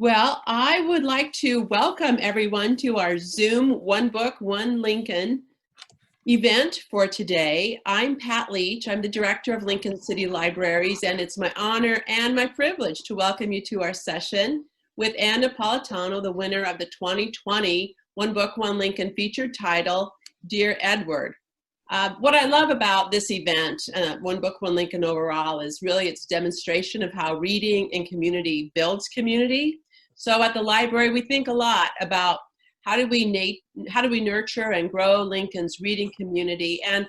Well, I would like to welcome everyone to our Zoom One Book, One Lincoln event for today. I'm Pat Leach. I'm the director of Lincoln City Libraries, and it's my honor and my privilege to welcome you to our session with Ann Napolitano, the winner of the 2020 One Book, One Lincoln featured title, Dear Edward. What I love about this event, One Book, One Lincoln overall, is really its demonstration of how reading and community builds community. So at the library, we think a lot about how do we nurture and grow Lincoln's reading community, and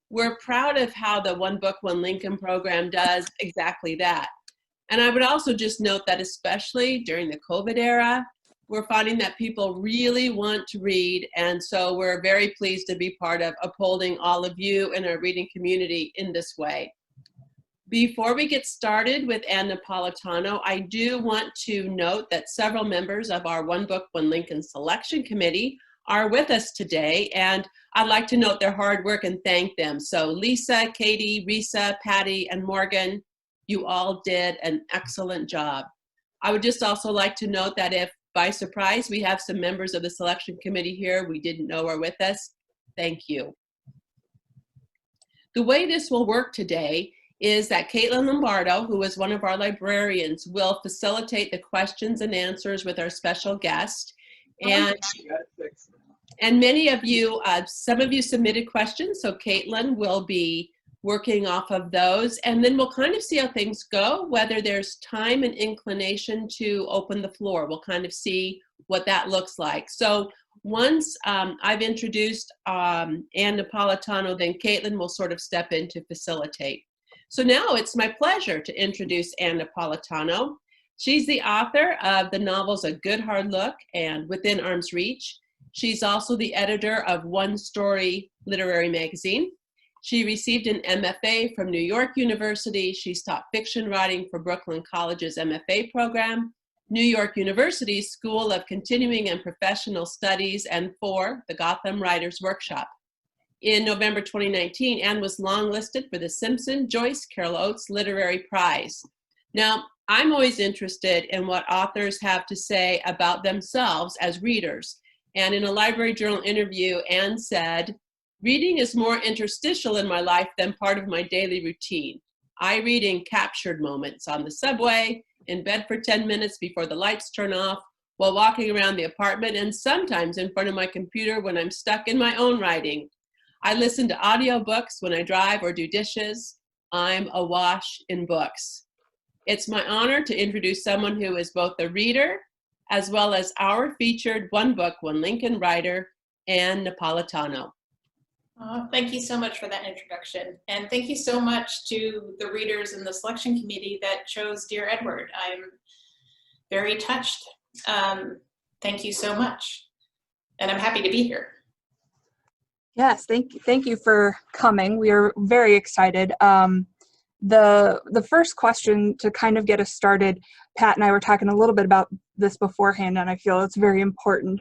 we're proud of how the One Book, One Lincoln program does exactly that. And I would also just note that especially during the COVID era, we're finding that people really want to read, and so we're very pleased to be part of upholding all of you in our reading community in this way. Before we get started with Ann Napolitano, I do want to note that several members of our One Book, One Lincoln selection committee are with us today, and I'd like to note their hard work and thank them. So Lisa, Katie, Risa, Patty, and Morgan, you all did an excellent job. I would just also like to note that if by surprise we have some members of the selection committee here we didn't know are with us, thank you. The way this will work today is that Caitlin Lombardo, who is one of our librarians, will facilitate the questions and answers with our special guest. And many of you, some of you submitted questions, so Caitlin will be working off of those, and then we'll kind of see how things go, whether there's time and inclination to open the floor. We'll kind of see what that looks like. So once I've introduced Ann Napolitano, then Caitlin will sort of step in to facilitate. So now it's my pleasure to introduce Ann Napolitano. She's the author of the novels A Good Hard Look and Within Arm's Reach. She's also the editor of One Story Literary Magazine. She received an MFA from New York University. She's taught fiction writing for Brooklyn College's MFA program, New York University's School of Continuing and Professional Studies, and for the Gotham Writers Workshop. In November 2019, Ann was longlisted for the Simpson Joyce Carol Oates Literary Prize. Now, I'm always interested in what authors have to say about themselves as readers. And in a Library Journal interview, Ann said, "Reading is more interstitial in my life than part of my daily routine. I read in captured moments on the subway, in bed for 10 minutes before the lights turn off, while walking around the apartment, and sometimes in front of my computer when I'm stuck in my own writing. I listen to audiobooks when I drive or do dishes. I'm awash in books." It's my honor to introduce someone who is both a reader as well as our featured One Book, One Lincoln writer, Ann Napolitano. Thank you so much for that introduction. And thank you so much to the readers in the selection committee that chose Dear Edward. I'm very touched. Thank you so much. And I'm happy to be here. Yes, thank you for coming. We are very excited. The first question to kind of get us started, Pat and I were talking a little bit about this beforehand, and I feel it's very important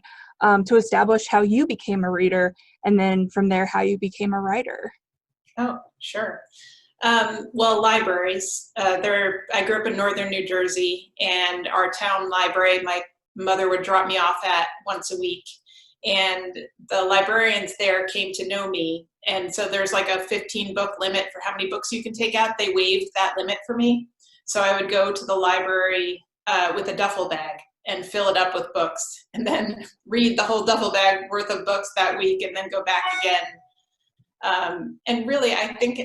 to establish how you became a reader, and then from there, how you became a writer. Oh, sure. Well, libraries. I grew up in northern New Jersey, and our town library, my mother would drop me off at once a week. And the librarians there came to know me. And so there's like a 15-book limit for how many books you can take out. They waived that limit for me. So I would go to the library with a duffel bag and fill it up with books, and then read the whole duffel bag worth of books that week, and then go back again. And really, I think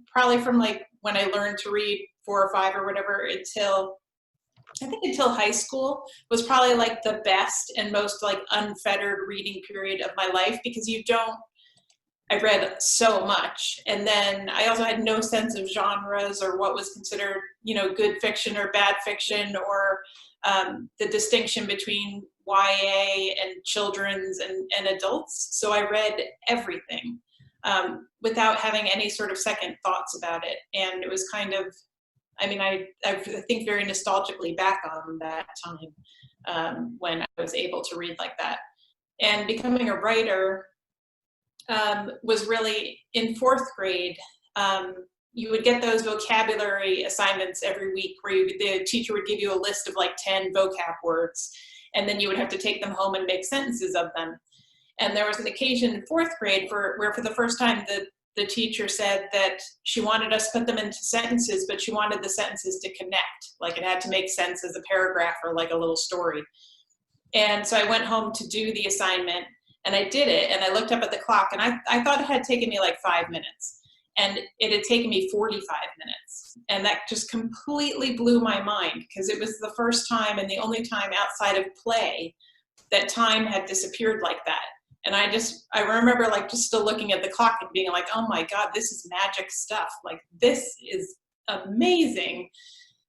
probably from like when I learned to read 4 or 5 or whatever until high school was probably like the best and most like unfettered reading period of my life, because I read so much. And then I also had no sense of genres or what was considered, good fiction or bad fiction, or the distinction between YA and children's and adults. So I read everything without having any sort of second thoughts about it. And it was kind of, I think very nostalgically back on that time when I was able to read like that. And becoming a writer was really in 4th grade. you would get those vocabulary assignments every week where the teacher would give you a list of like 10 vocab words, and then you would have to take them home and make sentences of them. And there was an occasion in 4th grade where for the first time the teacher said that she wanted us to put them into sentences, but she wanted the sentences to connect. Like it had to make sense as a paragraph or like a little story. And so I went home to do the assignment, and I did it, and I looked up at the clock, and I thought it had taken me like 5 minutes, and it had taken me 45 minutes. And that just completely blew my mind, because it was the first time and the only time outside of play that time had disappeared like that. And I remember like just still looking at the clock and being like, oh my God, this is magic stuff. Like, this is amazing.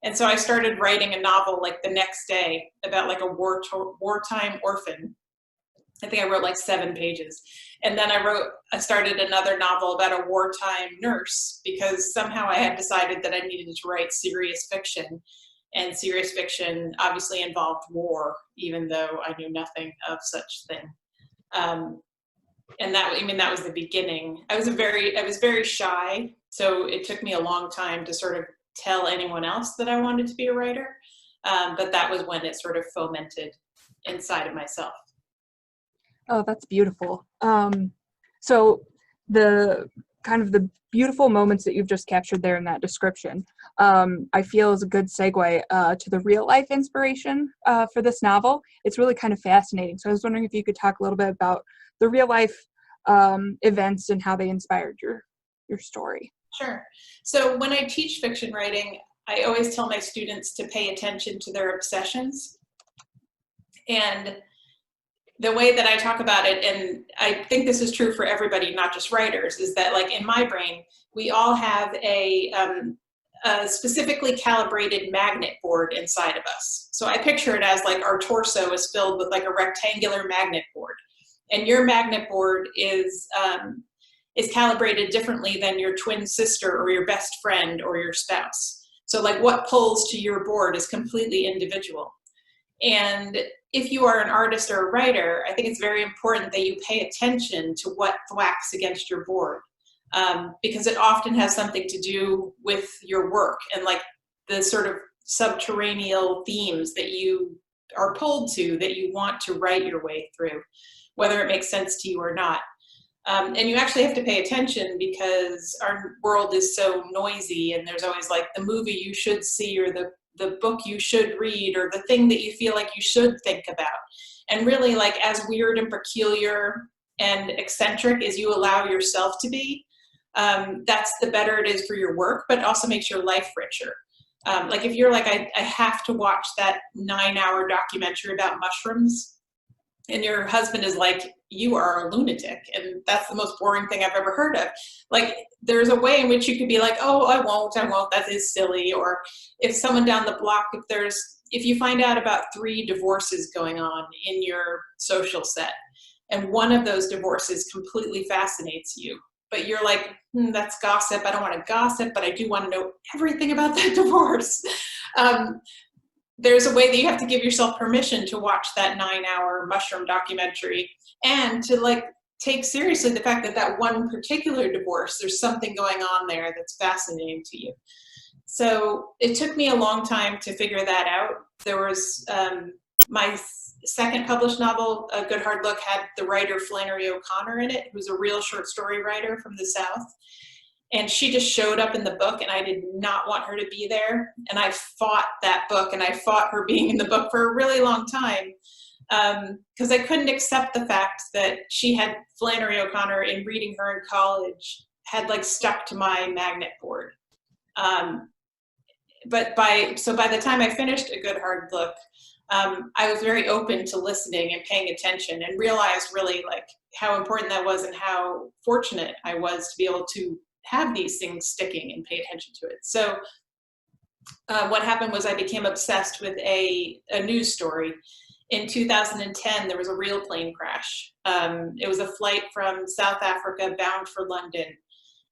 And so I started writing a novel like the next day about like a wartime orphan. I think I wrote like 7 pages. And then I started another novel about a wartime nurse, because somehow I had decided that I needed to write serious fiction. And serious fiction obviously involved war, even though I knew nothing of such thing. And that was the beginning. I was very shy, so it took me a long time to sort of tell anyone else that I wanted to be a writer. But that was when it sort of fomented inside of myself. Oh, that's beautiful. So the kind of the beautiful moments that you've just captured there in that description, I feel is a good segue to the real life inspiration for this novel. It's really kind of fascinating. So I was wondering if you could talk a little bit about the real life events and how they inspired your story. Sure. So when I teach fiction writing, I always tell my students to pay attention to their obsessions. And the way that I talk about it, and I think this is true for everybody, not just writers, is that like in my brain, we all have a specifically calibrated magnet board inside of us. So I picture it as like our torso is filled with like a rectangular magnet board. And your magnet board is calibrated differently than your twin sister or your best friend or your spouse. So like what pulls to your board is completely individual. And if you are an artist or a writer, I think it's very important that you pay attention to what thwacks against your board, because it often has something to do with your work and like the sort of subterranean themes that you are pulled to, that you want to write your way through, whether it makes sense to you or not. And you actually have to pay attention, because our world is so noisy, and there's always like the movie you should see, or the book you should read, or the thing that you feel like you should think about. And really, like, as weird and peculiar and eccentric as you allow yourself to be, that's the better it is for your work, but also makes your life richer. Like if you're like, I have to watch that 9-hour documentary about mushrooms, and your husband is like, you are a lunatic, and that's the most boring thing I've ever heard of. Like, there's a way in which you could be like, oh, I won't, that is silly. Or if someone down the block, if you find out about 3 divorces going on in your social set, and one of those divorces completely fascinates you, but you're like, that's gossip, I don't want to gossip, but I do want to know everything about that divorce. There's a way that you have to give yourself permission to watch that 9-hour mushroom documentary, and to like take seriously the fact that that one particular divorce, there's something going on there that's fascinating to you. So it took me a long time to figure that out. There was my second published novel, A Good Hard Look, had the writer Flannery O'Connor in it, who's a real short story writer from the South. And she just showed up in the book, and I did not want her to be there. And I fought that book, and I fought her being in the book for a really long time, because I couldn't accept the fact that she had Flannery O'Connor, in reading her in college, had like stuck to my magnet board. But by the time I finished A Good Hard Look, I was very open to listening and paying attention, and realized really like how important that was, and how fortunate I was to be able to have these things sticking and pay attention to it. So what happened was I became obsessed with a news story. In 2010, there was a real plane crash. It was a flight from South Africa bound for London,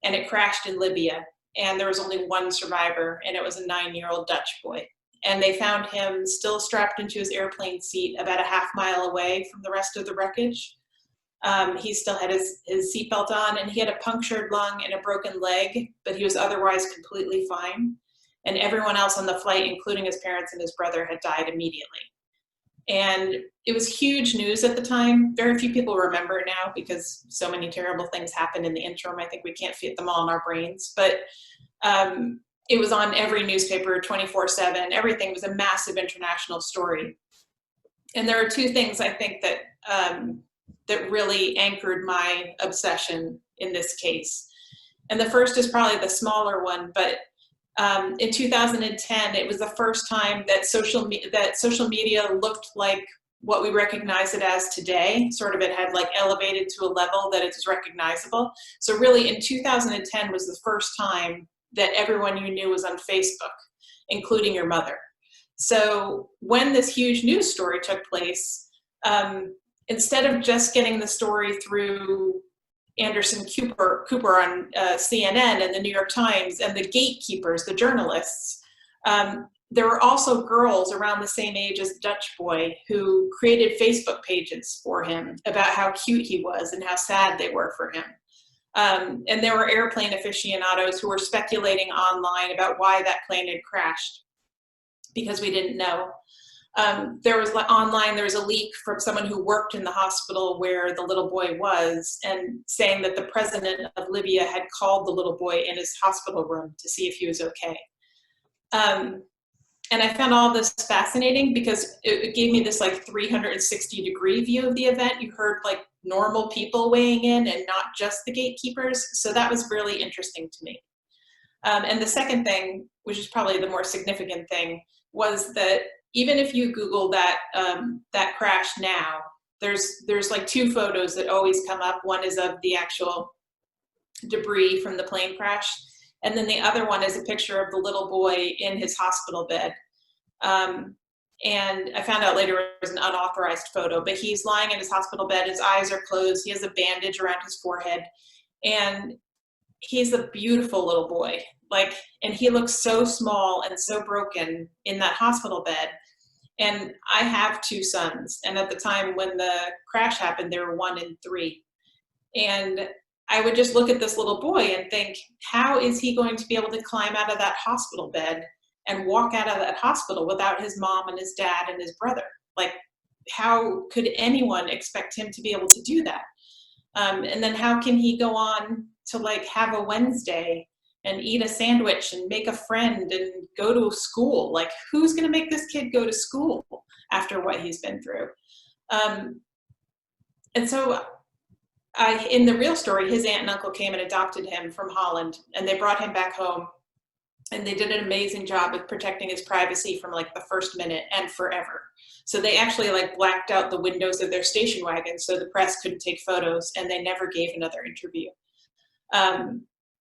and it crashed in Libya. And there was only one survivor, and it was a 9-year-old Dutch boy. And they found him still strapped into his airplane seat about a half mile away from the rest of the wreckage. He still had his seatbelt on, and he had a punctured lung and a broken leg, but he was otherwise completely fine. And everyone else on the flight, including his parents and his brother, had died immediately. And it was huge news at the time. Very few people remember it now because so many terrible things happened in the interim. I think we can't fit them all in our brains. But it was on every newspaper 24/7. Everything was a massive international story. And there are two things I think that that really anchored my obsession in this case. And the first is probably the smaller one, but in 2010, it was the first time that social media looked like what we recognize it as today. Sort of, it had like elevated to a level that it's recognizable. So really, in 2010 was the first time that everyone you knew was on Facebook, including your mother. So when this huge news story took place, instead of just getting the story through Anderson Cooper on CNN and the New York Times and the gatekeepers, the journalists, there were also girls around the same age as the Dutch boy who created Facebook pages for him about how cute he was and how sad they were for him. And there were airplane aficionados who were speculating online about why that plane had crashed because we didn't know. There was a leak from someone who worked in the hospital where the little boy was, and saying that the president of Libya had called the little boy in his hospital room to see if he was okay. And I found all this fascinating because it gave me this like 360-degree view of the event. You heard like normal people weighing in and not just the gatekeepers. So that was really interesting to me. And the second thing, which is probably the more significant thing, was that even if you Google that that crash now, there's like two photos that always come up. One is of the actual debris from the plane crash, and then the other one is a picture of the little boy in his hospital bed. And I found out later it was an unauthorized photo, but he's lying in his hospital bed. His eyes are closed. He has a bandage around his forehead, and he's a beautiful little boy. And he looks so small and so broken in that hospital bed. And I have two sons. And at the time when the crash happened, they were 1 and 3. And I would just look at this little boy and think, how is he going to be able to climb out of that hospital bed and walk out of that hospital without his mom and his dad and his brother? Like, how could anyone expect him to be able to do that? And then how can he go on to like have a Wednesday and eat a sandwich and make a friend and go to school? Like, who's going to make this kid go to school after what he's been through? And so in the real story, his aunt and uncle came and adopted him from Holland, and they brought him back home, and they did an amazing job of protecting his privacy from like the first minute and forever. So they actually like blacked out the windows of their station wagon so the press couldn't take photos, and they never gave another interview.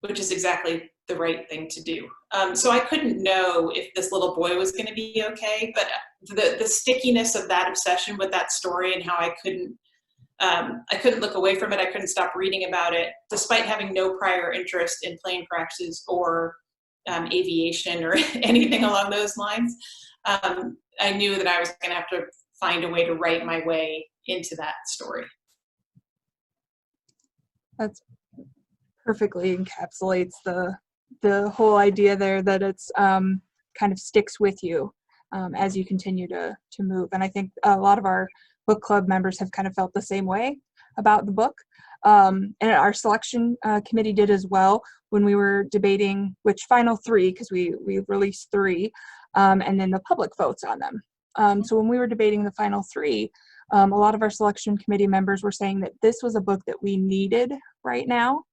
Which is exactly the right thing to do. So I couldn't know if this little boy was going to be okay, but the stickiness of that obsession with that story and how I couldn't look away from it. I couldn't stop reading about it, despite having no prior interest in plane crashes or aviation or anything along those lines. I knew that I was going to have to find a way to write my way into that story. That's perfectly encapsulates the whole idea there, that it's kind of sticks with you as you continue to move. And I think a lot of our book club members have kind of felt the same way about the book. And our selection committee did as well when we were debating which final 3, because we released 3, and then the public votes on them. So when we were debating the final 3, a lot of our selection committee members were saying that this was a book that we needed right now.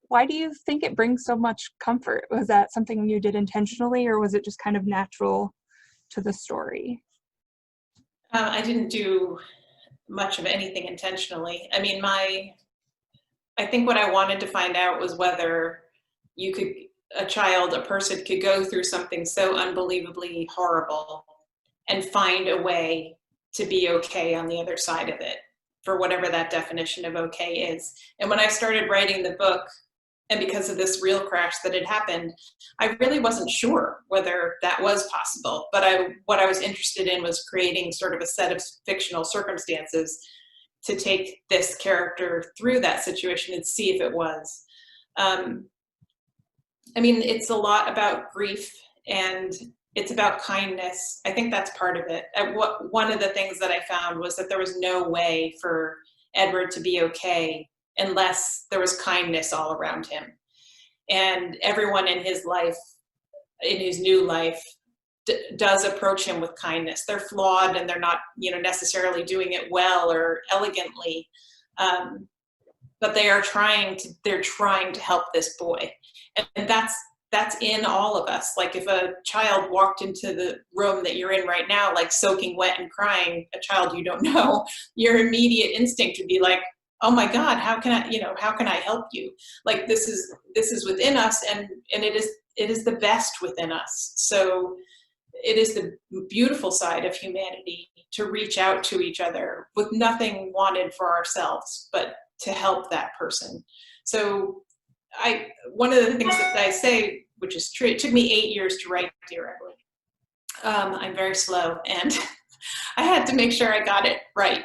Why do you think it brings so much comfort? Was that something you did intentionally, or was it just kind of natural to the story? I didn't do much of anything intentionally. I mean, I think what I wanted to find out was whether a person could go through something so unbelievably horrible and find a way to be okay on the other side of it, for whatever that definition of okay is. And when I started writing the book, and because of this real crash that had happened, I really wasn't sure whether that was possible. But what I was interested in was creating sort of a set of fictional circumstances to take this character through that situation and see if it was. I mean, it's a lot about grief and it's about kindness. I think that's part of it. One of the things that I found was that there was no way for Edward to be okay unless there was kindness all around him. And everyone in his life, in his new life, does approach him with kindness. They're flawed and they're not, necessarily doing it well or elegantly, but they're trying to help this boy, and that's in all of us. Like if a child walked into the room that you're in right now, like soaking wet and crying, a child you don't know, your immediate instinct would be like, oh my God, how can I help you? Like this is within us, and it is the best within us. So it is the beautiful side of humanity to reach out to each other with nothing wanted for ourselves, but to help that person. So one of the things that I say, which is true, it took me 8 years to write Dear Edward. I'm very slow, and I had to make sure I got it right,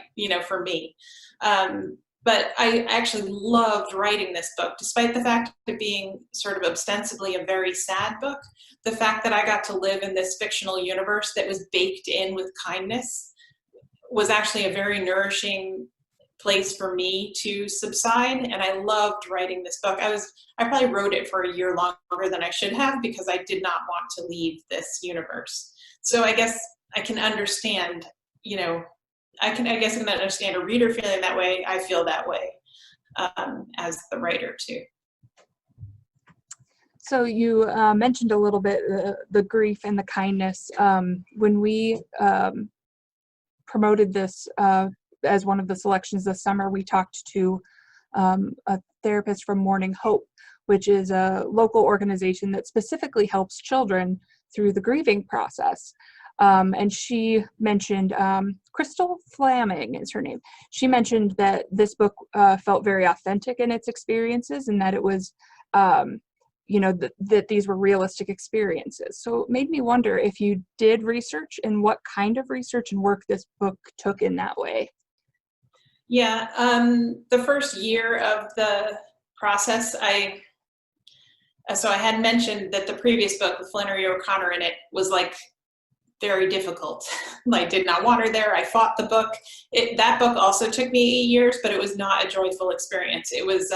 for me. But I actually loved writing this book, despite the fact of being sort of ostensibly a very sad book. The fact that I got to live in this fictional universe that was baked in with kindness was actually a very nourishing place for me to subside. And I loved writing this book. I probably wrote it for a year longer than I should have because I did not want to leave this universe. So I guess I can understand, I guess I can understand a reader feeling that way. I feel that way as the writer too. So you mentioned a little bit the grief and the kindness. When we promoted this as one of the selections this summer, we talked to a therapist from Morning Hope, which is a local organization that specifically helps children through the grieving process. And she mentioned, Crystal Flaming is her name. She mentioned that this book felt very authentic in its experiences and that it was, that these were realistic experiences. So it made me wonder if you did research and what kind of research and work this book took in that way. Yeah, the first year of the process, so I had mentioned that the previous book with Flannery O'Connor in it was like very difficult. I did not want her there. I fought the book. That book also took me 8 years, but it was not a joyful experience. It was,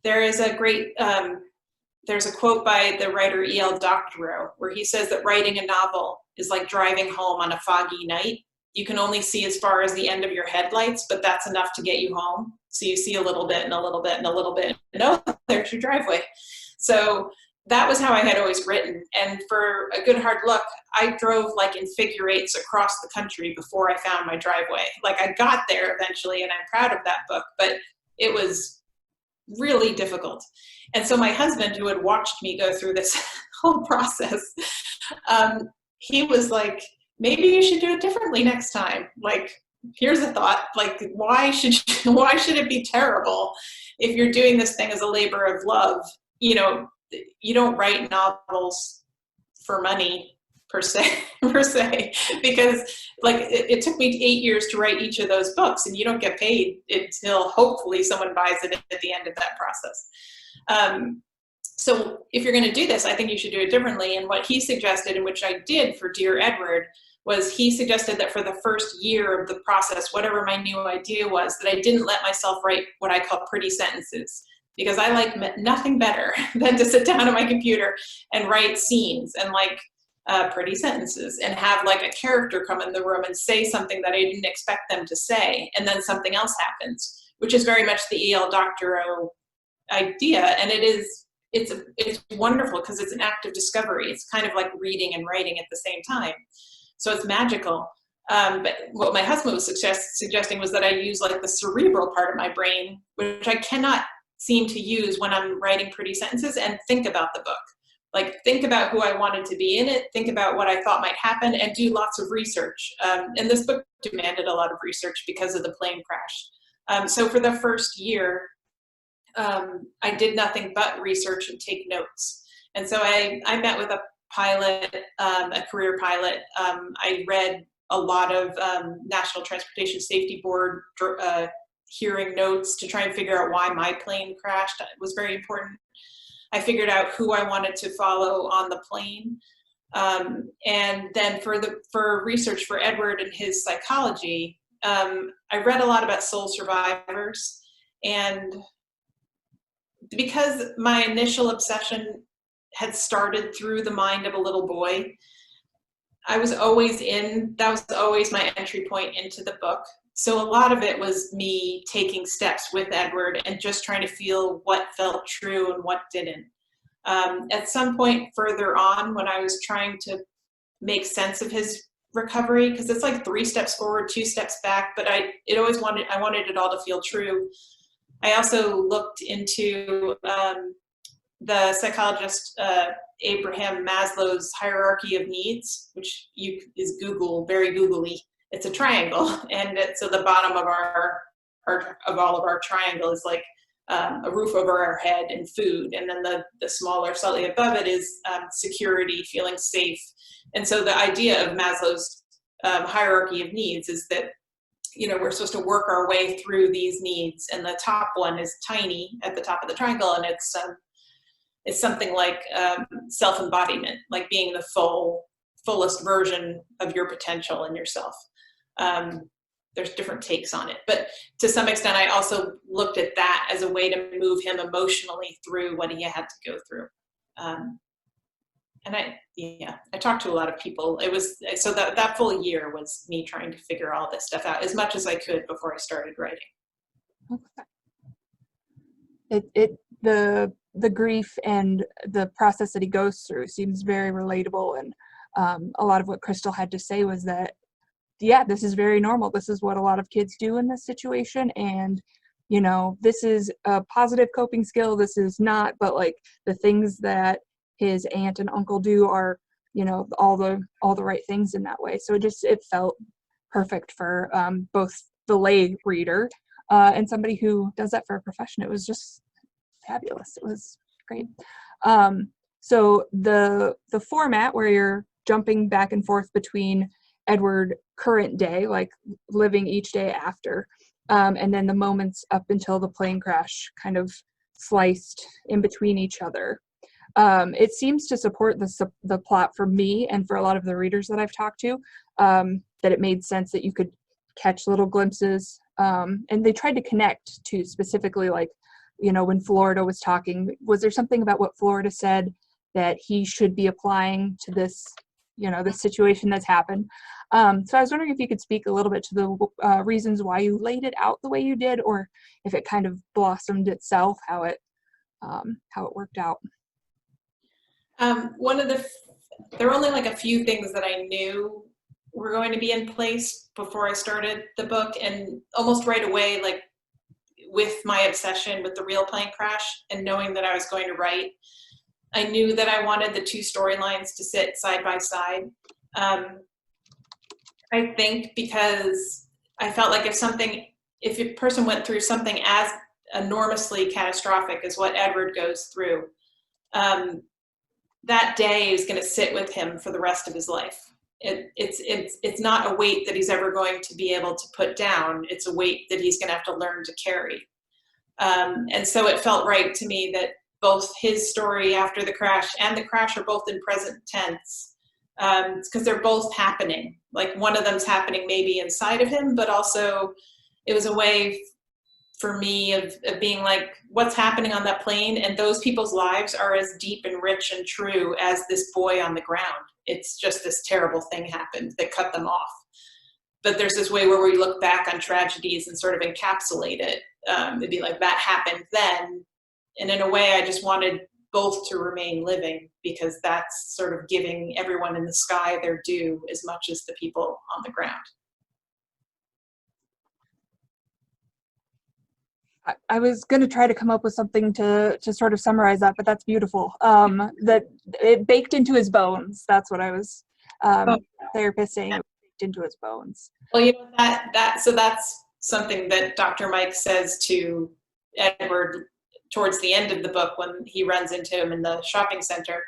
there's a quote by the writer E.L. Doctorow where he says that writing a novel is like driving home on a foggy night. You can only see as far as the end of your headlights, but that's enough to get you home. So you see a little bit and a little bit and a little bit, and oh, there's your driveway. So that was how I had always written. And for a good hard look, I drove like in figure eights across the country before I found my driveway. Like I got there eventually, and I'm proud of that book, but it was really difficult. And so my husband, who had watched me go through this whole process, he was like, maybe you should do it differently next time. Like, here's a thought, like, why should it be terrible if you're doing this thing as a labor of love? You don't write novels for money per se, because like it took me 8 years to write each of those books, and you don't get paid until hopefully someone buys it at the end of that process. So if you're going to do this, I think you should do it differently. And what he suggested, and which I did for Dear Edward, was he suggested that for the first year of the process, whatever my new idea was, that I didn't let myself write what I call pretty sentences, because I like nothing better than to sit down at my computer and write scenes and like pretty sentences and have like a character come in the room and say something that I didn't expect them to say, and then something else happens, which is very much the E.L. Doctorow idea. And it's wonderful because it's an act of discovery. It's kind of like reading and writing at the same time. So it's magical. But what my husband was suggesting was that I use like the cerebral part of my brain, which I cannot seem to use when I'm writing pretty sentences, and think about the book. Like think about who I wanted to be in it, think about what I thought might happen, and do lots of research. And this book demanded a lot of research because of the plane crash. So for the first year, I did nothing but research and take notes. And so I met with a pilot, a career pilot. I read a lot of National Transportation Safety Board hearing notes to try and figure out why my plane crashed. It was very important. I figured out who I wanted to follow on the plane. And then for research for Edward and his psychology, I read a lot about soul survivors. And because my initial obsession had started through the mind of a little boy, that was always my entry point into the book. So a lot of it was me taking steps with Edward and just trying to feel what felt true and what didn't. At some point further on, when I was trying to make sense of his recovery, because it's like 3 steps forward, 2 steps back, but I wanted it all to feel true. I also looked into the psychologist Abraham Maslow's hierarchy of needs, which is very googly. It's a triangle, and so the bottom of all of our triangle is like a roof over our head and food, and then the smaller, slightly above it is security, feeling safe. And so the idea of Maslow's hierarchy of needs is that, you know, we're supposed to work our way through these needs, and the top one is tiny at the top of the triangle, and it's something like self-embodiment, like being the fullest version of your potential and yourself. There's different takes on it, but to some extent, I also looked at that as a way to move him emotionally through what he had to go through. And I talked to a lot of people. It was, so that full year was me trying to figure all this stuff out as much as I could before I started writing. Okay. The grief and the process that he goes through seems very relatable, and a lot of what Crystal had to say was that, yeah, this is very normal. This is what a lot of kids do in this situation, and you know, this is a positive coping skill, this is not, but like the things that his aunt and uncle do are, you know, all the right things in that way. So it felt perfect for both the lay reader and somebody who does that for a profession. It was just fabulous. It was great. So the format where you're jumping back and forth between Edward current day, like living each day after, and then the moments up until the plane crash, kind of sliced in between each other. It seems to support the plot for me and for a lot of the readers that I've talked to, that it made sense that you could catch little glimpses, and they tried to connect to specifically, like, you know, when Florida was talking, was there something about what Florida said that he should be applying to this, you know, this situation that's happened? So I was wondering if you could speak a little bit to the reasons why you laid it out the way you did, or if it kind of blossomed itself, how it worked out. There were only like a few things that I knew were going to be in place before I started the book, and almost right away, like with my obsession with the real plane crash and knowing that I was going to write, I knew that I wanted the 2 storylines to sit side by side. I think because I felt like if a person went through something as enormously catastrophic as what Edward goes through, that day is going to sit with him for the rest of his life. It's not a weight that he's ever going to be able to put down. It's a weight that he's going to have to learn to carry. And so it felt right to me that both his story after the crash and the crash are both in present tense, because they're both happening. Like one of them's happening maybe inside of him, but also it was a way for me of being like, what's happening on that plane, and those people's lives are as deep and rich and true as this boy on the ground. It's just this terrible thing happened that cut them off. But there's this way where we look back on tragedies and sort of encapsulate it. It'd be like, that happened then. And in a way, I just wanted both to remain living, because that's sort of giving everyone in the sky their due as much as the people on the ground. I was going to try to come up with something to sort of summarize that, but that's beautiful. That it baked into his bones. That's what I was therapist saying. It baked into his bones. Well, you know, so that's something that Dr. Mike says to Edward towards the end of the book when he runs into him in the shopping center.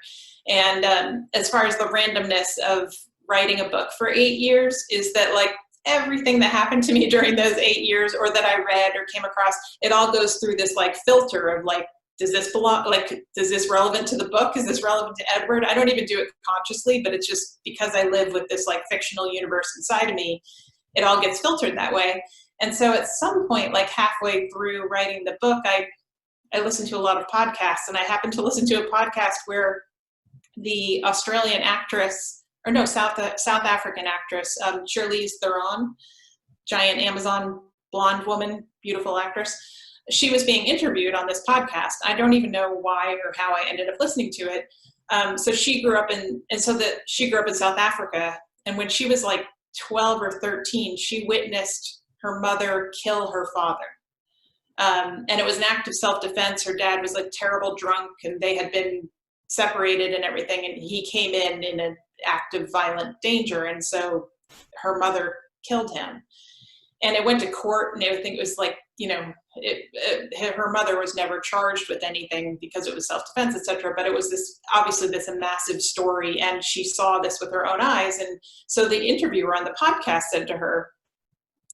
And as far as the randomness of writing a book for 8 years is that like everything that happened to me during those 8 years or that I read or came across, it all goes through this like filter of like, does this belong, like, is this relevant to the book? Is this relevant to Edward? I don't even do it consciously, but it's just because I live with this like fictional universe inside of me, it all gets filtered that way. And so at some point, like halfway through writing the book, I listened to a lot of podcasts, and I happened to listen to a podcast where the Australian actress, or no, South African actress, Charlize Theron, giant Amazon blonde woman, beautiful actress. She was being interviewed on this podcast. I don't even know why or how I ended up listening to it. So she grew up in South Africa, and when she was like 12 or 13, she witnessed her mother kill her father. And it was an act of self-defense. Her dad was like terrible drunk, and they had been separated and everything, and he came in an act of violent danger, and so her mother killed him. And it went to court and everything. It was like, you know, her mother was never charged with anything because it was self-defense, etc. But it was obviously this massive story, and she saw this with her own eyes. And so the interviewer on the podcast said to her,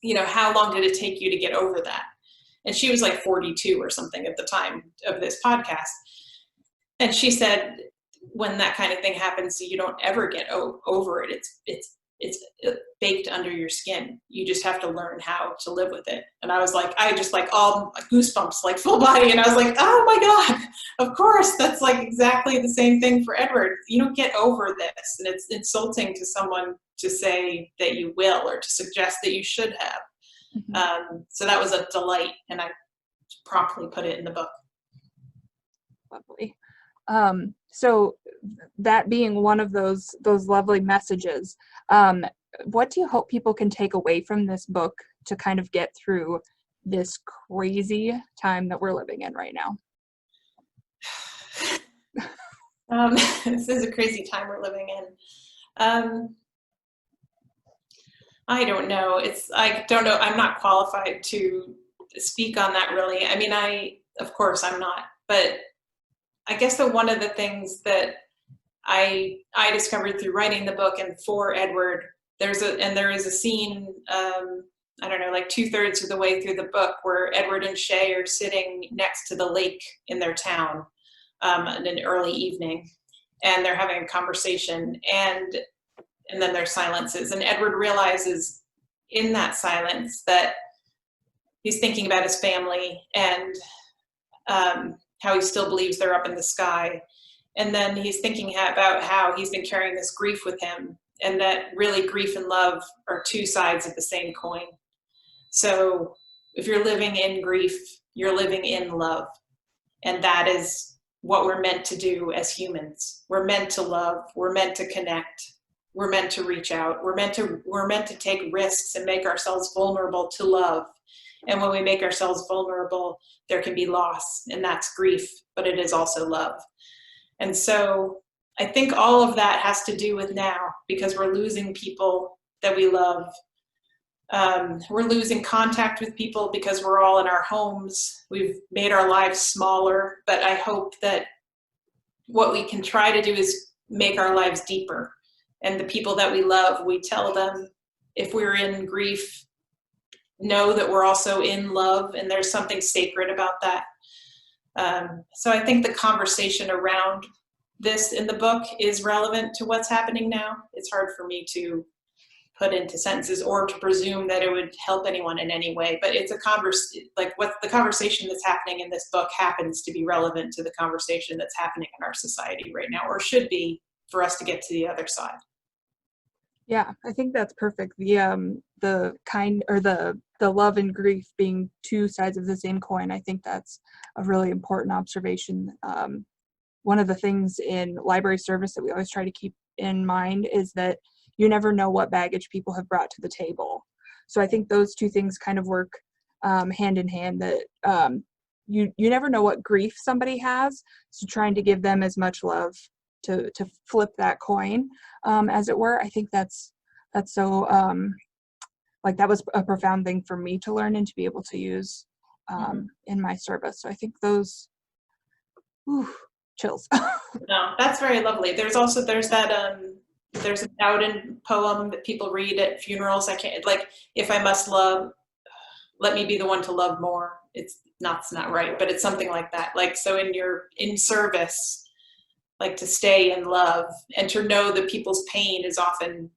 you know, how long did it take you to get over that? And she was like 42 or something at the time of this podcast. And she said, when that kind of thing happens, you don't ever get over it. It's baked under your skin. You just have to learn how to live with it. And I was like, I just like all goosebumps, like full body. And I was like, oh my God, of course, that's like exactly the same thing for Edward. You don't get over this. And it's insulting to someone to say that you will, or to suggest that you should have. Mm-hmm. So that was a delight, and I promptly put it in the book. Lovely. So that being one of those lovely messages, what do you hope people can take away from this book to kind of get through this crazy time that we're living in right now? This is a crazy time we're living in. I don't know. I don't know. I'm not qualified to speak on that really. I mean, of course I'm not, but I guess that one of the things that I discovered through writing the book and for Edward, there is a scene, I don't know, like 2/3 of the way through the book, where Edward and Shay are sitting next to the lake in their town in an early evening, and they're having a conversation, and then there's silences, and Edward realizes in that silence that he's thinking about his family and how he still believes they're up in the sky. And then he's thinking about how he's been carrying this grief with him, and that really grief and love are two sides of the same coin. So if you're living in grief, you're living in love. And that is what we're meant to do as humans. We're meant to love. We're meant to connect. We're meant to reach out. We're meant to take risks and make ourselves vulnerable to love. And when we make ourselves vulnerable, there can be loss, and that's grief, but it is also love. And so I think all of that has to do with now, because we're losing people that we love. We're losing contact with people because we're all in our homes. We've made our lives smaller, but I hope that what we can try to do is make our lives deeper. And the people that we love, we tell them, if we're in grief, know that we're also in love, and there's something sacred about that. So I think the conversation around this in the book is relevant to what's happening now. It's hard for me to put into sentences or to presume that it would help anyone in any way, but it's what the conversation that's happening in this book happens to be relevant to the conversation that's happening in our society right now, or should be, for us to get to the other side. Yeah, I think that's perfect. The love and grief being two sides of the same coin. I think that's a really important observation. One of the things in library service that we always try to keep in mind is that you never know what baggage people have brought to the table. So I think those two things kind of work hand in hand, that you never know what grief somebody has, so trying to give them as much love to flip that coin, as it were. I think that's so, that was a profound thing for me to learn and to be able to use in my service. So I think those, chills. No, that's very lovely. There's that there's an Dowden poem that people read at funerals. I can't, like, if I must love, let me be the one to love more. It's not right, but it's something like that. Like, so in service, like to stay in love and to know that people's pain is often,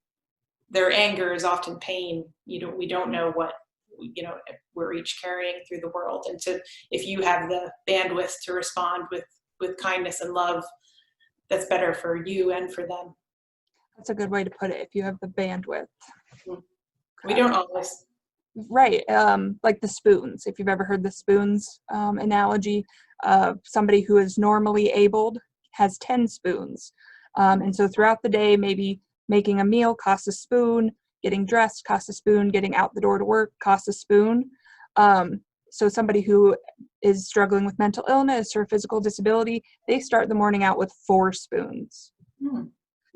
their anger is often pain. We don't know what, we're each carrying through the world. And if you have the bandwidth to respond with kindness and love, that's better for you and for them. That's a good way to put it. If you have the bandwidth. We don't always. Right. Like the spoons. If you've ever heard the spoons analogy, somebody who is normally abled has 10 spoons. And so throughout the day, maybe making a meal costs a spoon, getting dressed costs a spoon, getting out the door to work costs a spoon. So somebody who is struggling with mental illness or physical disability, they start the morning out with 4 spoons.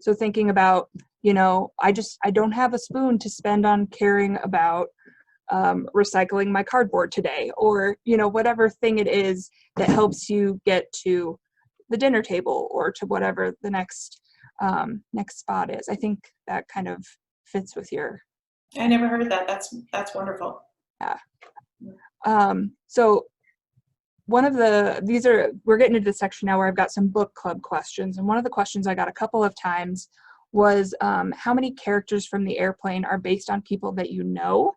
So thinking about, I don't have a spoon to spend on caring about recycling my cardboard today, or, whatever thing it is that helps you get to the dinner table or to whatever the next spot is. I think that kind of fits with your. I never heard that. That's wonderful. Yeah. So we're getting into the section now where I've got some book club questions. And one of the questions I got a couple of times was, how many characters from The Airplane are based on people that you know?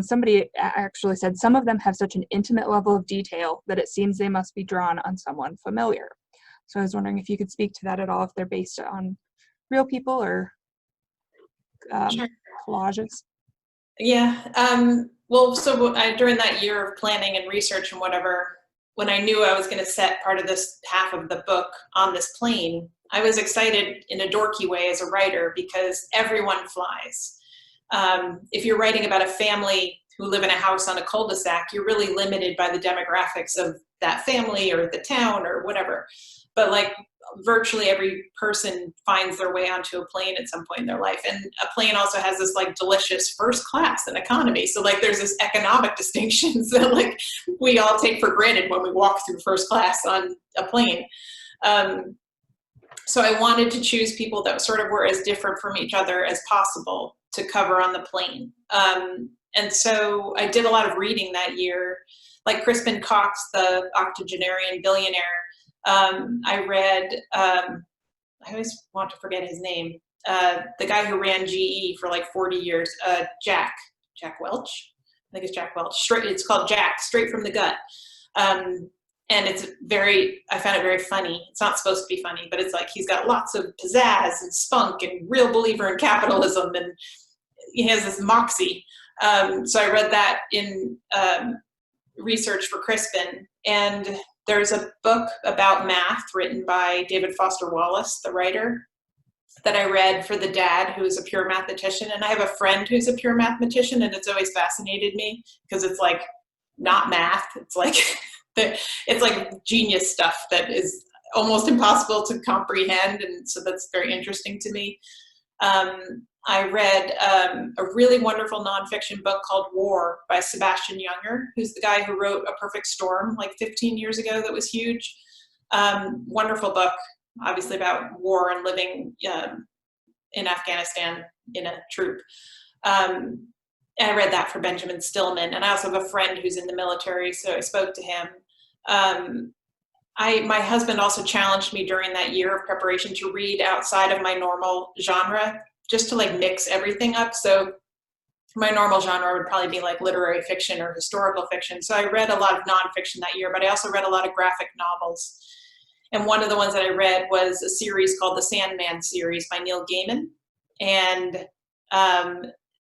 Somebody actually said some of them have such an intimate level of detail that it seems they must be drawn on someone familiar. So I was wondering if you could speak to that at all, if they're based on real people or Sure. collages. Yeah. Well, so during that year of planning and research and whatever, when I knew I was going to set part of this half of the book on this plane, I was excited in a dorky way as a writer because everyone flies. If you're writing about a family who live in a house on a cul-de-sac, you're really limited by the demographics of that family or the town or whatever. But like virtually every person finds their way onto a plane at some point in their life. And a plane also has this like delicious first class and economy. So like there's this economic distinctions that like we all take for granted when we walk through first class on a plane. So I wanted to choose people that sort of were as different from each other as possible to cover on the plane. And so I did a lot of reading that year, like Crispin Cox, the octogenarian billionaire. I read, I always want to forget his name, the guy who ran GE for like 40 years, Jack Welch. I think it's Jack Welch. It's called Jack, Straight from the Gut. And I found it very funny. It's not supposed to be funny, but it's like he's got lots of pizzazz and spunk and real believer in capitalism, and he has this moxie. So I read that in research for Crispin. And there's a book about math written by David Foster Wallace, the writer, that I read for the dad who is a pure mathematician. And I have a friend who's a pure mathematician, and it's always fascinated me because it's like not math. It's like it's like genius stuff that is almost impossible to comprehend. And so that's very interesting to me. I read a really wonderful nonfiction book called War by Sebastian Junger, who's the guy who wrote A Perfect Storm like 15 years ago that was huge. Wonderful book, obviously about war and living in Afghanistan in a troop. And I read that for Benjamin Stillman. And I also have a friend who's in the military, so I spoke to him. My husband also challenged me during that year of preparation to read outside of my normal genre, just to like mix everything up. So my normal genre would probably be like literary fiction or historical fiction. So I read a lot of nonfiction that year, but I also read a lot of graphic novels. And one of the ones that I read was a series called the Sandman series by Neil Gaiman. And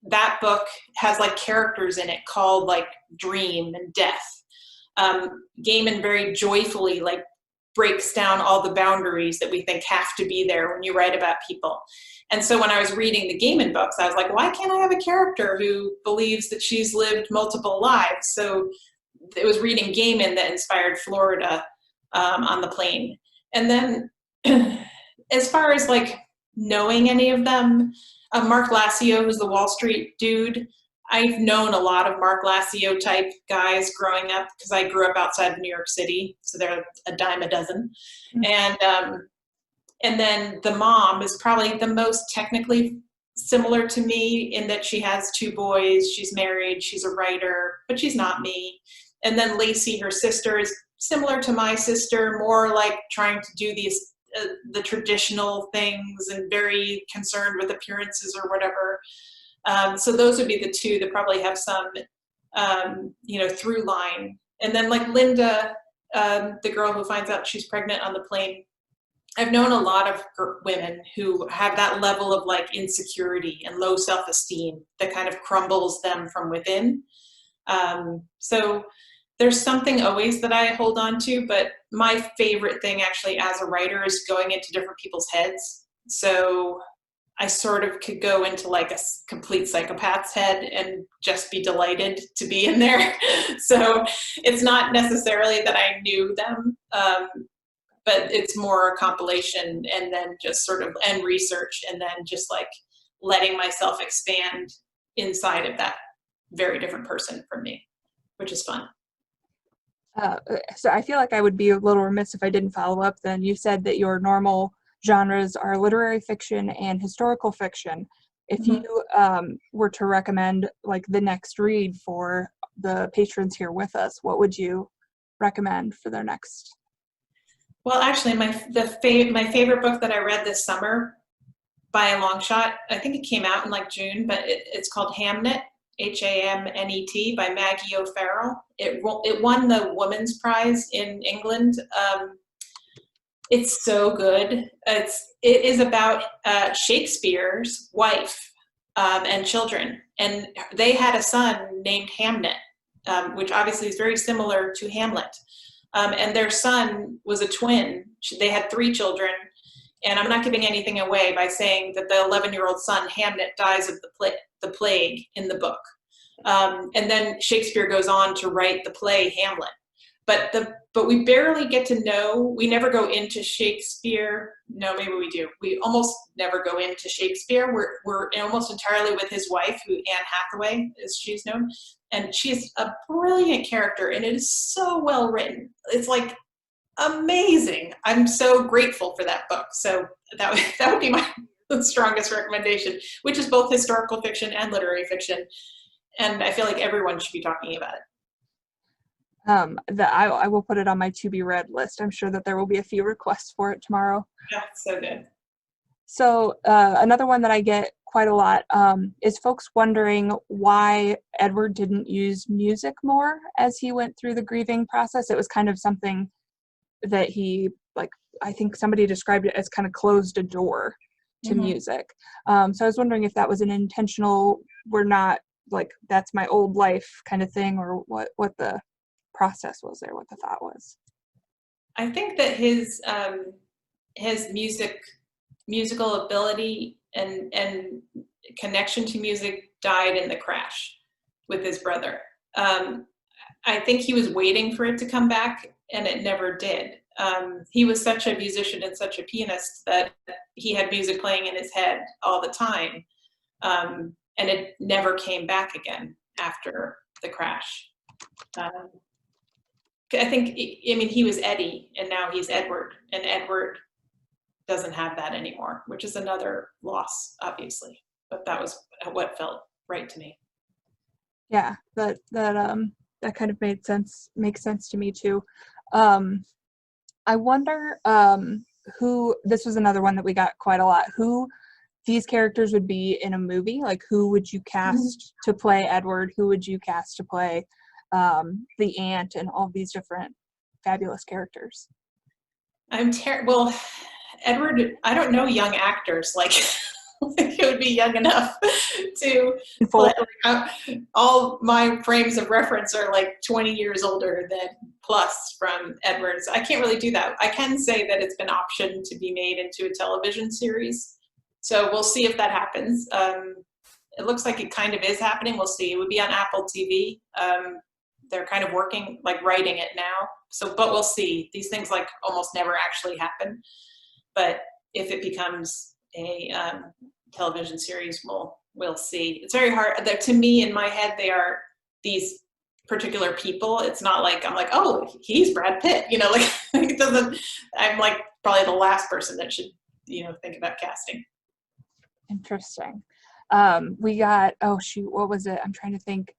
that book has like characters in it called like Dream and Death. Gaiman very joyfully like breaks down all the boundaries that we think have to be there when you write about people. And so when I was reading the Gaiman books, I was like, why can't I have a character who believes that she's lived multiple lives? So it was reading Gaiman that inspired Florida on the plane. And then as far as like knowing any of them, Mark Lassio, who's the Wall Street dude, I've known a lot of Mark Lassio type guys growing up because I grew up outside of New York City, so they're a dime a dozen. And then the mom is probably the most technically similar to me in that she has 2 boys, she's married, she's a writer, but she's not me. And then Lacey, her sister, is similar to my sister, more like trying to do these the traditional things and very concerned with appearances or whatever. So those would be the 2 that probably have some, through line. And then like Linda, the girl who finds out she's pregnant on the plane, I've known a lot of women who have that level of like insecurity and low self-esteem that kind of crumbles them from within. So there's something always that I hold on to, but my favorite thing actually as a writer is going into different people's heads. So I sort of could go into like a complete psychopath's head and just be delighted to be in there. So it's not necessarily that I knew them, but it's more a compilation and then just sort of, and research, and then just like letting myself expand inside of that very different person from me, which is fun. So I feel like I would be a little remiss if I didn't follow up then. You said that your normal genres are literary fiction and historical fiction. If you were to recommend like the next read for the patrons here with us, what would you recommend for their next? Well, actually, my favorite book that I read this summer by a long shot, I think it came out in like June, but it's called Hamnet, Hamnet, by Maggie O'Farrell. It won the Women's Prize in England. It's so good. It is about Shakespeare's wife and children, and they had a son named Hamnet, which obviously is very similar to Hamlet. And their son was a twin. They had 3 children, and I'm not giving anything away by saying that the 11-year-old son, Hamnet, dies of the plague in the book. And then Shakespeare goes on to write the play Hamlet. But we barely get to know, we never go into Shakespeare. No, maybe we do. We almost never go into Shakespeare. We're almost entirely with his wife, who Anne Hathaway, as she's known. And she's a brilliant character, and it is so well written. It's like amazing. I'm so grateful for that book. So that would be my strongest recommendation, which is both historical fiction and literary fiction. And I feel like everyone should be talking about it. I will put it on my to be read list. I'm sure that there will be a few requests for it tomorrow. Yeah, so good. So another one that I get quite a lot is folks wondering why Edward didn't use music more as he went through the grieving process. It was kind of something that he, like, I think somebody described it as kind of closed a door to music. So I was wondering if that was an intentional, we're not, like, that's my old life kind of thing, or what the process was there, what the thought was. I think that his musical ability and connection to music died in the crash with his brother. I think he was waiting for it to come back, and it never did. He was such a musician and such a pianist that he had music playing in his head all the time, and it never came back again after the crash. I think, he was Eddie, and now he's Edward, and Edward doesn't have that anymore, which is another loss, obviously. But that was what felt right to me. Yeah, that kind of makes sense to me too. I wonder who, this was another one that we got quite a lot, who these characters would be in a movie. Like, who would you cast to play Edward? Who would you cast to play the aunt, and all these different fabulous characters? Well, Edward, I don't know young actors, like it would be young enough to play. All my frames of reference are like 20 years older than plus from Edward's. I can't really do that. I can say that it's been optioned to be made into a television series. So we'll see if that happens. It looks like it kind of is happening. We'll see. It would be on Apple TV. They're kind of working, like writing it now. So, but we'll see. These things like almost never actually happen. But if it becomes a television series, we'll see. It's very hard. To me, in my head, they are these particular people. It's not like I'm like, oh, he's Brad Pitt. Like it doesn't. I'm like probably the last person that should think about casting. Interesting. We got, oh shoot, what was it? I'm trying to think.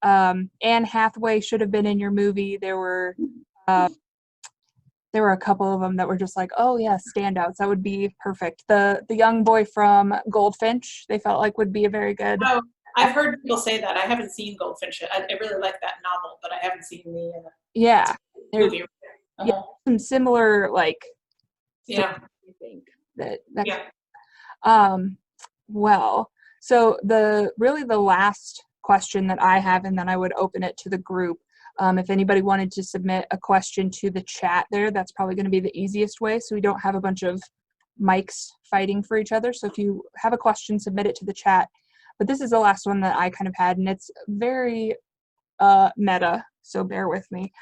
Anne Hathaway should have been in your movie. There were a couple of them that were just like, oh yeah, standouts. That would be perfect. The young boy from Goldfinch, they felt like would be a very good. Oh, I've heard people say that. I haven't seen Goldfinch. I really like that novel, but I haven't seen the Yeah, there's movie. some similar like. Yeah. I think that. Yeah. Well, so the last question that I have, and then I would open it to the group. If anybody wanted to submit a question to the chat there, that's probably going to be the easiest way, so we don't have a bunch of mics fighting for each other. So if you have a question, submit it to the chat. But this is the last one that I kind of had, and it's very meta, so bear with me.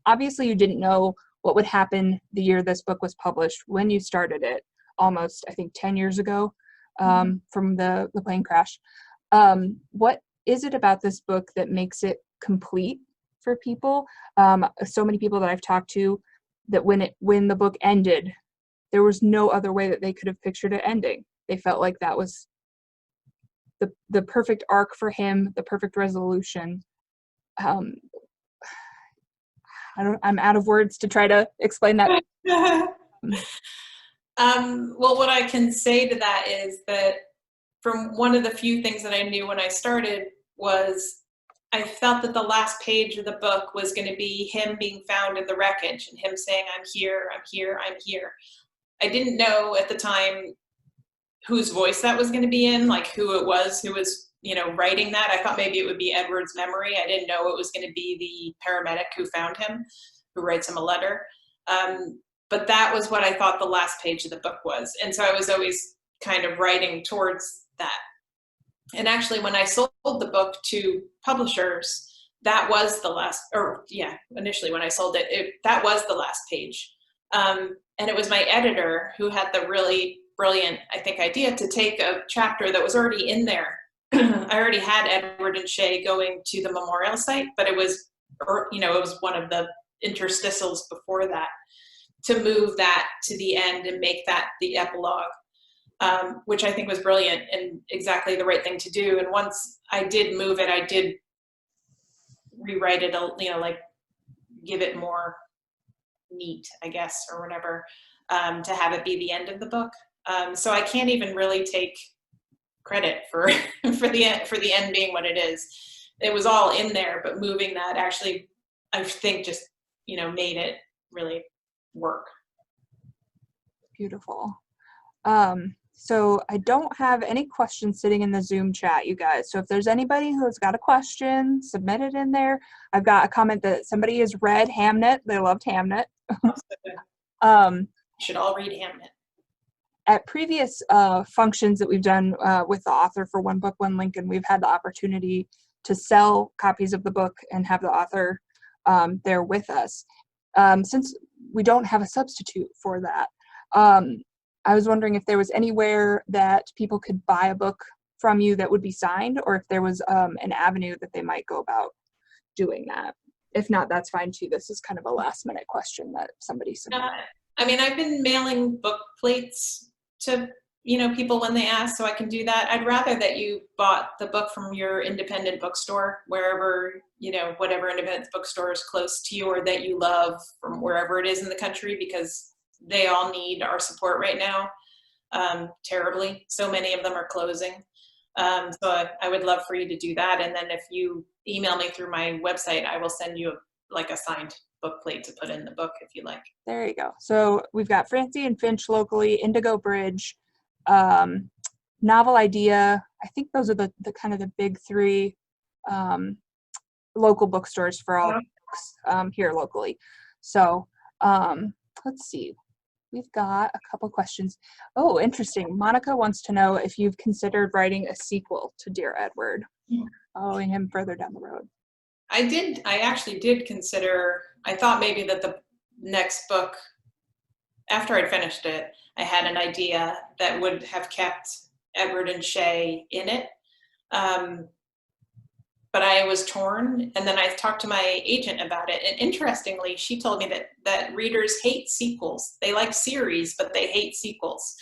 Obviously, you didn't know what would happen the year this book was published when you started it, almost, I think, 10 years ago from the plane crash. What is it about this book that makes it complete for people? So many people that I've talked to, that when the book ended, there was no other way that they could have pictured it ending. They felt like that was the perfect arc for him, the perfect resolution. I'm out of words to try to explain that. Well, what I can say to that is that from one of the few things that I knew when I started was I felt that the last page of the book was going to be him being found in the wreckage and him saying, I'm here, I'm here, I'm here. I didn't know at the time whose voice that was going to be in, like who it was who was, writing that. I thought maybe it would be Edward's memory. I didn't know it was going to be the paramedic who found him, who writes him a letter. But that was what I thought the last page of the book was. And so I was always kind of writing towards that. And actually, when I sold the book to publishers, that was the last, initially when I sold it, that was the last page. And it was my editor who had the really brilliant, I think, idea to take a chapter that was already in there. I already had Edward and Shay going to the memorial site, but it was one of the interstitials before that, to move that to the end and make that the epilogue. Which I think was brilliant and exactly the right thing to do. And once I did move it, I did rewrite it, give it more meat, I guess, or whatever, to have it be the end of the book. So I can't even really take credit for the end being what it is. It was all in there, but moving that actually, I think, just made it really work. Beautiful. So I don't have any questions sitting in the Zoom chat, you guys. So if there's anybody who's got a question, submit it in there. I've got a comment that somebody has read Hamnet. They loved Hamnet. Should all read Hamnet. At previous functions that we've done with the author for One Book, One Lincoln, we've had the opportunity to sell copies of the book and have the author there with us. Since we don't have a substitute for that, I was wondering if there was anywhere that people could buy a book from you that would be signed, or if there was an avenue that they might go about doing that. If not, that's fine too. This is kind of a last minute question that somebody submitted. I've been mailing book plates to people when they ask, so I can do that. I'd rather that you bought the book from your independent bookstore, wherever, whatever independent bookstore is close to you or that you love, from wherever it is in the country, because they all need our support right now, terribly. So many of them are closing. So I would love for you to do that. And then if you email me through my website, I will send you a signed book plate to put in the book if you like. There you go. So we've got Francie and Finch locally, Indigo Bridge, Novel Idea. I think those are the kind of the big three local bookstores for all books here locally. So let's see. We've got a couple questions. Oh, interesting. Monica wants to know if you've considered writing a sequel to Dear Edward, following him further down the road. I actually did consider, I thought maybe that the next book, after I'd finished it, I had an idea that would have kept Edward and Shay in it. But but I was torn. And then I talked to my agent about it. And interestingly, she told me that readers hate sequels. They like series, but they hate sequels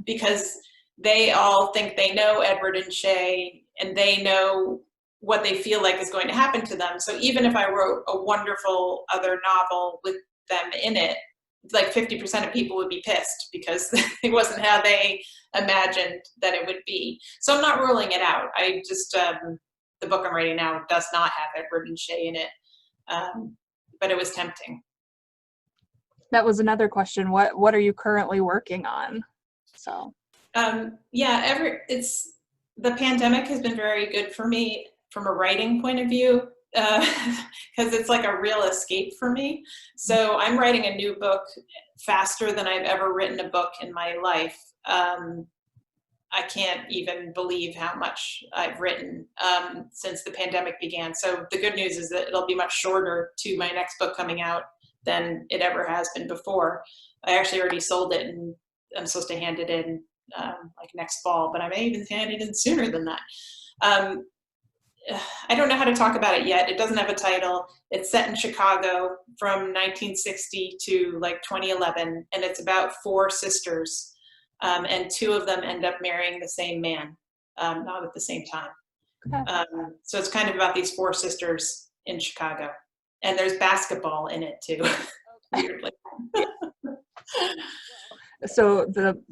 because they all think they know Edward and Shay, and they know what they feel like is going to happen to them. So even if I wrote a wonderful other novel with them in it, like 50% of people would be pissed because it wasn't how they imagined that it would be. So I'm not ruling it out. I just, the book I'm writing now does not have Edward and Shay in it, but it was tempting. That was another question. What are you currently working on? So. Yeah, the pandemic has been very good for me from a writing point of view, because it's like a real escape for me. So I'm writing a new book faster than I've ever written a book in my life. I can't even believe how much I've written since the pandemic began. So the good news is that it'll be much shorter to my next book coming out than it ever has been before. I actually already sold it, and I'm supposed to hand it in like next fall, but I may even hand it in sooner than that. I don't know how to talk about it yet. It doesn't have a title. It's set in Chicago from 1960 to like 2011, and it's about 4 sisters, and 2 of them end up marrying the same man, not at the same time. Okay. So it's kind of about these 4 sisters in Chicago, and there's basketball in it too, weirdly. So the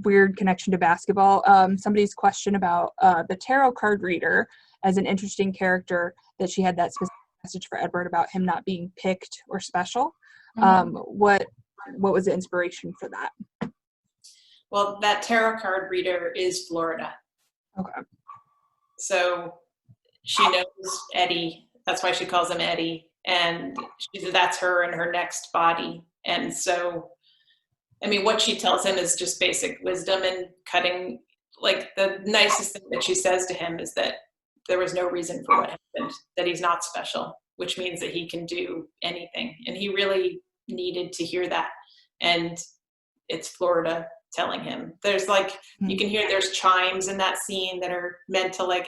weird connection to basketball, somebody's question about the tarot card reader as an interesting character, that she had that specific message for Edward about him not being picked or special. What was the inspiration for that? Well, that tarot card reader is Florida. Okay. So she knows Eddie. That's why she calls him Eddie. And that's her in her next body. And so, I mean, what she tells him is just basic wisdom and cutting. Like, the nicest thing that she says to him is that there was no reason for what happened, that he's not special, which means that he can do anything. And he really needed to hear that. And it's Florida telling him. There's like, you can hear there's chimes in that scene that are meant to like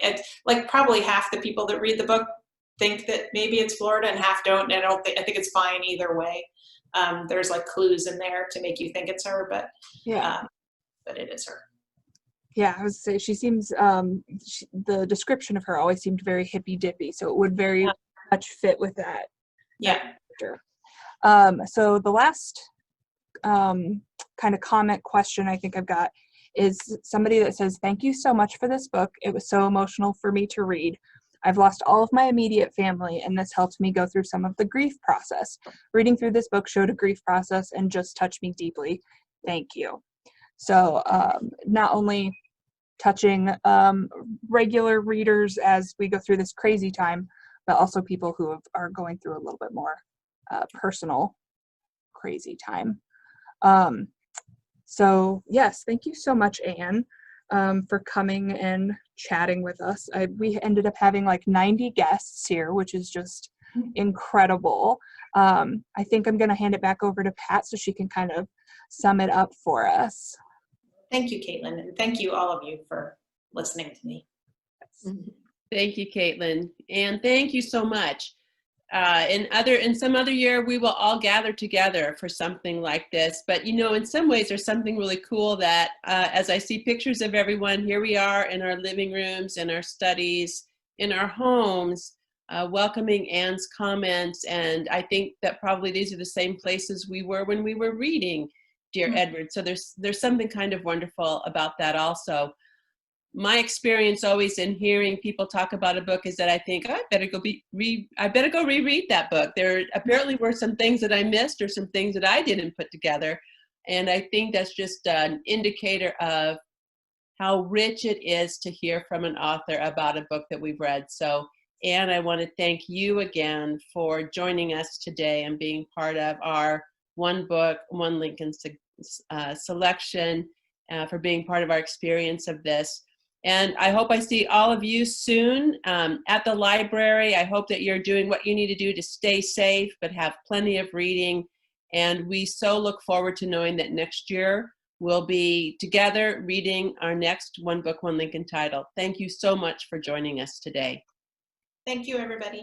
probably half the people that read the book think that maybe it's Florida and half don't. And I think it's fine either way. There's like clues in there to make you think it's her, but Yeah. But it is her. Yeah, I was say she seems the description of her always seemed very hippy dippy, so it would very much fit with that. Yeah. So the last kind of comment question I think I've got is somebody that says, "Thank you so much for this book. It was so emotional for me to read. I've lost all of my immediate family, and this helped me go through some of the grief process. Reading through this book showed a grief process and just touched me deeply. Thank you." So not only touching regular readers as we go through this crazy time, but also people who are going through a little bit more personal crazy time. So yes, thank you so much, Anne, for coming and chatting with us. We ended up having like 90 guests here, which is just incredible. I think I'm going to hand it back over to Pat so she can kind of sum it up for us. Thank you, Caitlin, and thank you all of you for listening to me. Thank you, Caitlin, and thank you so much. In some other year, we will all gather together for something like this. But you know, in some ways, there's something really cool that as I see pictures of everyone, here we are in our living rooms, in our studies, in our homes, welcoming Anne's comments, and I think that probably these are the same places we were when we were reading Dear Edward. So there's something kind of wonderful about that also. My experience always in hearing people talk about a book is that I think, oh, I better go reread that book. There apparently were some things that I missed or some things that I didn't put together. And I think that's just an indicator of how rich it is to hear from an author about a book that we've read. So, Anne, I want to thank you again for joining us today and being part of our One Book, One Lincoln selection, for being part of our experience of this. And I hope I see all of you soon at the library. I hope that you're doing what you need to do to stay safe, but have plenty of reading. And we so look forward to knowing that next year we'll be together reading our next One Book, One Lincoln title. Thank you so much for joining us today. Thank you, everybody.